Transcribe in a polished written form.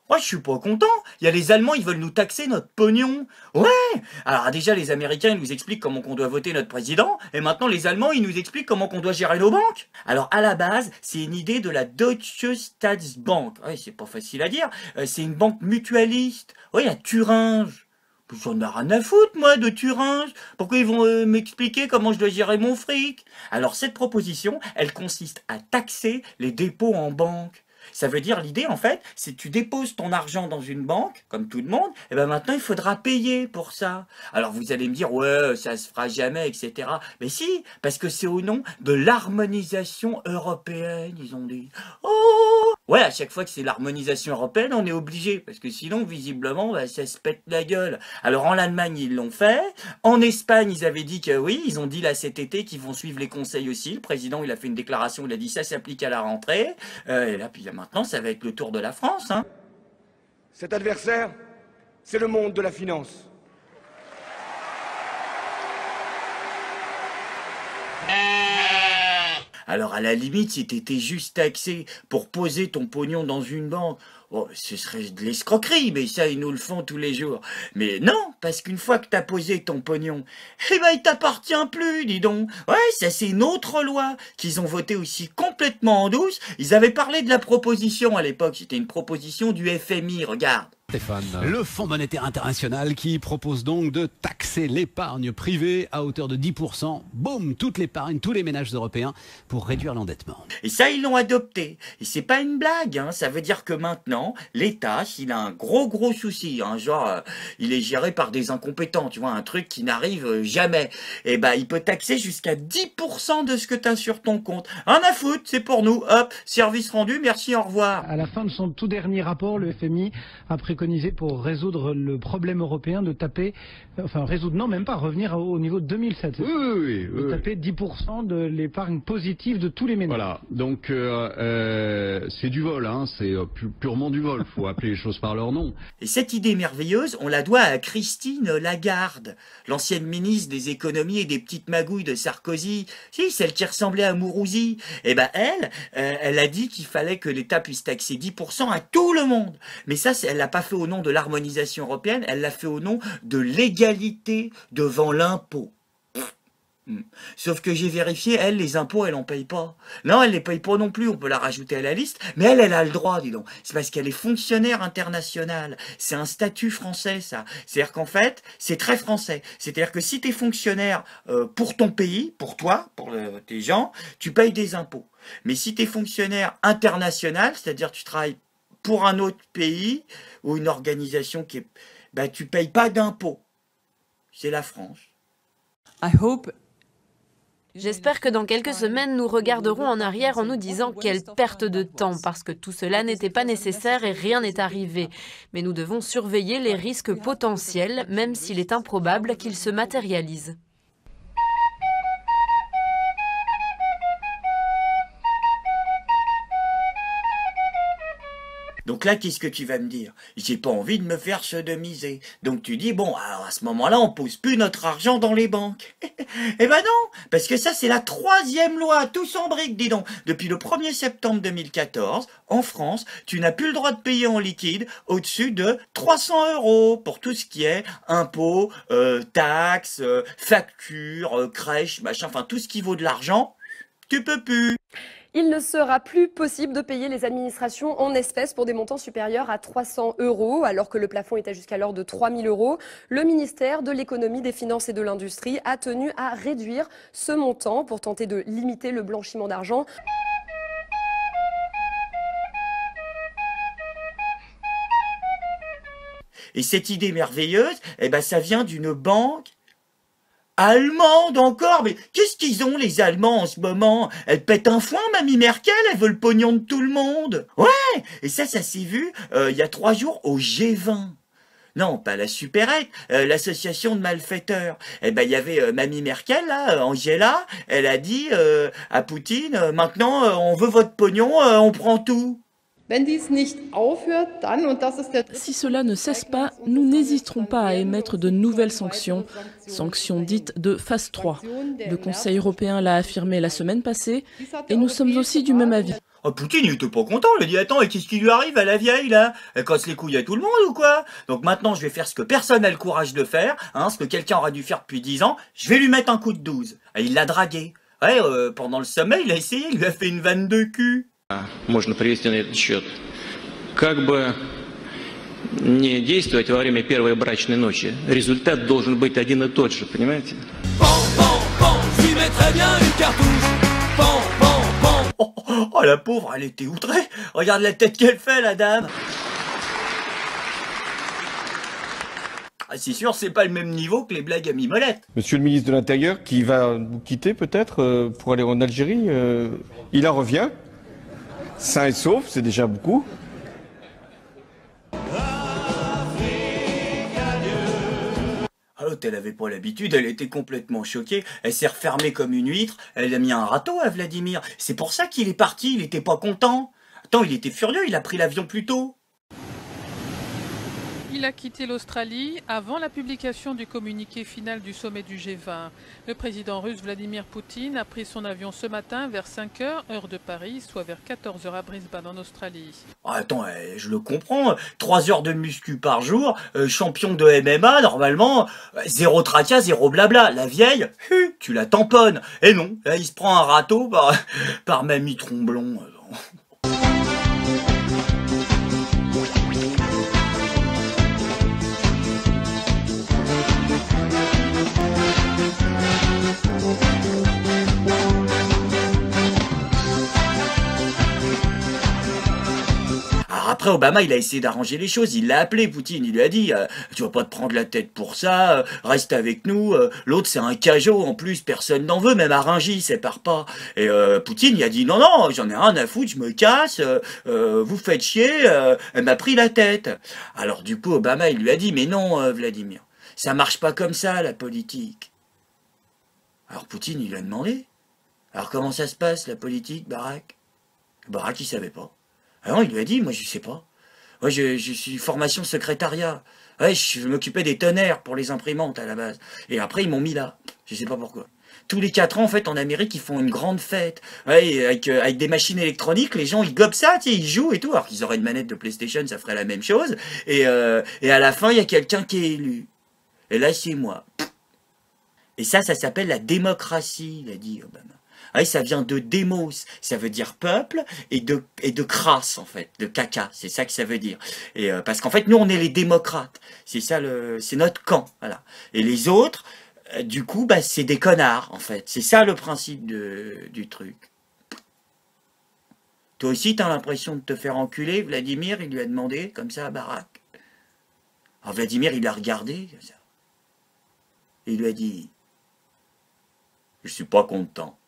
Ouais, je suis pas content. Il y a les Allemands, ils veulent nous taxer notre pognon. Ouais. Alors déjà, les Américains, ils nous expliquent comment qu'on doit voter notre président. Et maintenant, les Allemands, ils nous expliquent comment qu'on doit gérer nos banques. Alors à la base, c'est une idée de la Deutsche Staatsbank. Ouais, c'est pas facile à dire. C'est une banque mutualiste. Ouais, à Thuringe. J'en ai rien à foutre, moi, de Thuringe. Pourquoi ils vont m'expliquer comment je dois gérer mon fric? Alors cette proposition, elle consiste à taxer les dépôts en banque. Ça veut dire, l'idée, en fait, c'est que tu déposes ton argent dans une banque, comme tout le monde, et ben maintenant, il faudra payer pour ça. Alors, vous allez me dire, ouais, ça se fera jamais, etc. Mais si, parce que c'est au nom de l'harmonisation européenne, ils ont dit. Oh! Ouais, à chaque fois que c'est l'harmonisation européenne, on est obligé, parce que sinon, visiblement, bah, ça se pète la gueule. Alors, en Allemagne, ils l'ont fait. En Espagne, ils avaient dit que oui, ils ont dit là cet été qu'ils vont suivre les conseils aussi. Le président, il a fait une déclaration, il a dit ça s'applique à la rentrée. Et là, puis maintenant, ça va être le tour de la France, hein. Cet adversaire, c'est le monde de la finance. Alors à la limite, si t'étais juste taxé pour poser ton pognon dans une banque, oh, ce serait de l'escroquerie, mais ça, ils nous le font tous les jours. Mais non, parce qu'une fois que t'as posé ton pognon, eh ben, il t'appartient plus, dis donc. Ouais, ça, c'est une autre loi qu'ils ont votée aussi complètement en douce. Ils avaient parlé de la proposition à l'époque, c'était une proposition du FMI, regarde. Stéphane. Le Fonds monétaire international qui propose donc de taxer l'épargne privée à hauteur de 10%. Boum, toute l'épargne, tous les ménages européens pour réduire l'endettement. Et ça, ils l'ont adopté. Et c'est pas une blague, hein. Ça veut dire que maintenant, l'État, s'il a un gros souci, hein, genre, il est géré par des incompétents, tu vois, un truc qui n'arrive jamais, et ben, il peut taxer jusqu'à 10% de ce que t'as sur ton compte. Un à foutre, c'est pour nous. Hop, service rendu, merci, au revoir. À la fin de son tout dernier rapport, le FMI a préconisé pour résoudre le problème européen de taper, enfin résoudre, non même pas, revenir au niveau de 2007. Oui. De taper 10% de l'épargne positive de tous les ménages. Voilà, donc c'est du vol, hein, c'est purement du vol, faut appeler les choses par leur nom. Et cette idée merveilleuse, on la doit à Christine Lagarde, l'ancienne ministre des économies et des petites magouilles de Sarkozy, si, celle qui ressemblait à Mourouzi. Et ben elle a dit qu'il fallait que l'État puisse taxer 10% à tout le monde. Mais ça, elle l'a pas fait au nom de l'harmonisation européenne, elle l'a fait au nom de l'égalité devant l'impôt. Sauf que j'ai vérifié, elle, les impôts, elle en paye pas. Non, elle les paye pas non plus, on peut la rajouter à la liste, mais elle a le droit, dis donc. C'est parce qu'elle est fonctionnaire internationale. C'est un statut français, ça. C'est-à-dire qu'en fait, c'est très français. C'est-à-dire que si tu es fonctionnaire pour ton pays, pour toi, pour tes gens, tu payes des impôts. Mais si tu es fonctionnaire international, c'est-à-dire tu travailles pour un autre pays ou une organisation qui est... Ben, tu payes pas d'impôts. C'est la France. J'espère que dans quelques semaines, nous regarderons en arrière en nous disant quelle perte de temps, parce que tout cela n'était pas nécessaire et rien n'est arrivé. Mais nous devons surveiller les risques potentiels, même s'il est improbable qu'ils se matérialisent. Donc là, qu'est-ce que tu vas me dire? J'ai pas envie de me faire sodomiser. Donc tu dis, bon, alors à ce moment-là, on pose plus notre argent dans les banques. Eh ben non, parce que ça, c'est la 3e loi, tous en briques, dis donc. Depuis le 1er septembre 2014, en France, tu n'as plus le droit de payer en liquide au-dessus de 300 € pour tout ce qui est impôts, taxes, factures, crèches, machin, enfin tout ce qui vaut de l'argent, tu peux plus. Il ne sera plus possible de payer les administrations en espèces pour des montants supérieurs à 300 €, alors que le plafond était jusqu'alors de 3 000 €. Le ministère de l'économie, des finances et de l'industrie a tenu à réduire ce montant pour tenter de limiter le blanchiment d'argent. Et cette idée merveilleuse, eh ben, ça vient d'une banque allemande encore. Mais qu'est-ce qu'ils ont, les Allemands, en ce moment? Elle pète un foin, Mamie Merkel, elle veut le pognon de tout le monde. Ouais, et ça s'est vu il y a 3 jours au G20. Non, pas la supérette, l'association de malfaiteurs. Eh ben, il y avait Mamie Merkel, là, Angela, elle a dit à Poutine, maintenant, on veut votre pognon, on prend tout. Si cela ne cesse pas, nous n'hésiterons pas à émettre de nouvelles sanctions, sanctions dites de phase 3. Le Conseil européen l'a affirmé la semaine passée et nous sommes aussi du même avis. Oh, Poutine, il était pas content, il a dit, attends, et qu'est-ce qui lui arrive à la vieille, là? Elle casse les couilles à tout le monde, ou quoi? Donc maintenant, je vais faire ce que personne n'a le courage de faire, hein, ce que quelqu'un aura dû faire depuis 10 ans, je vais lui mettre un coup de 12. Et il l'a dragué. Ouais, pendant le sommet, il a essayé, il lui a fait une vanne de cul. Можно привести на этот счет. Как бы не действовать во время первой брачной ночи, результат должен быть один и тот же, понимаете? Je lui mettrais bien une cartouche. Oh, la pauvre, elle était outrée. Regarde la tête qu'elle fait, la dame. Ah, c'est sûr, c'est pas le même niveau que les blagues à Mimolette. Monsieur le ministre de l'Intérieur, qui va nous quitter peut-être pour aller en Algérie, il en revient. Sain et sauf, c'est déjà beaucoup. Ah, l'autre, elle avait pas l'habitude, elle était complètement choquée, elle s'est refermée comme une huître, elle a mis un râteau à Vladimir. C'est pour ça qu'il est parti, il était pas content. Attends, il était furieux, il a pris l'avion plus tôt. Il a quitté l'Australie avant la publication du communiqué final du sommet du G20. Le président russe Vladimir Poutine a pris son avion ce matin vers 5 h, heure de Paris, soit vers 14 h à Brisbane en Australie. Attends, je le comprends, 3 heures de muscu par jour, champion de MMA, normalement, zéro tracas, zéro blabla. La vieille, tu la tamponnes. Et non, là il se prend un râteau par Mamie Tromblon. Après, Obama, il a essayé d'arranger les choses, il l'a appelé, Poutine, il lui a dit tu vas pas te prendre la tête pour ça, reste avec nous, l'autre c'est un cajot, en plus, personne n'en veut, même à Rungis, ça part pas. Et Poutine, il a dit non, j'en ai rien à foutre, je me casse, vous faites chier, elle m'a pris la tête. Alors du coup, Obama, il lui a dit mais non, Vladimir, ça marche pas comme ça, la politique. Alors Poutine, il lui a demandé, alors comment ça se passe, la politique, Barack? Barack, il savait pas. Alors il lui a dit, moi je sais pas. Moi je suis formation secrétariat. Ouais, je m'occupais des tonnerres pour les imprimantes à la base. Et après ils m'ont mis là. Je sais pas pourquoi. Tous les 4 ans en fait en Amérique ils font une grande fête. Ouais, avec des machines électroniques, les gens ils gobent ça, tu sais, ils jouent et tout. Alors qu'ils auraient une manette de PlayStation, ça ferait la même chose. Et à la fin il y a quelqu'un qui est élu. Et là c'est moi. Et ça s'appelle la démocratie, il a dit Obama. Ah, ça vient de démos, ça veut dire peuple, et de crasse, en fait, de caca, c'est ça que ça veut dire. Et parce qu'en fait, nous, on est les démocrates, c'est ça, c'est notre camp, voilà. Et les autres, du coup, bah, c'est des connards, en fait. C'est ça le principe du truc. Toi aussi, t'as l'impression de te faire enculer, Vladimir, il lui a demandé, comme ça, à Barack. Alors Vladimir, il l'a regardé, comme ça. Et il lui a dit, je suis pas content.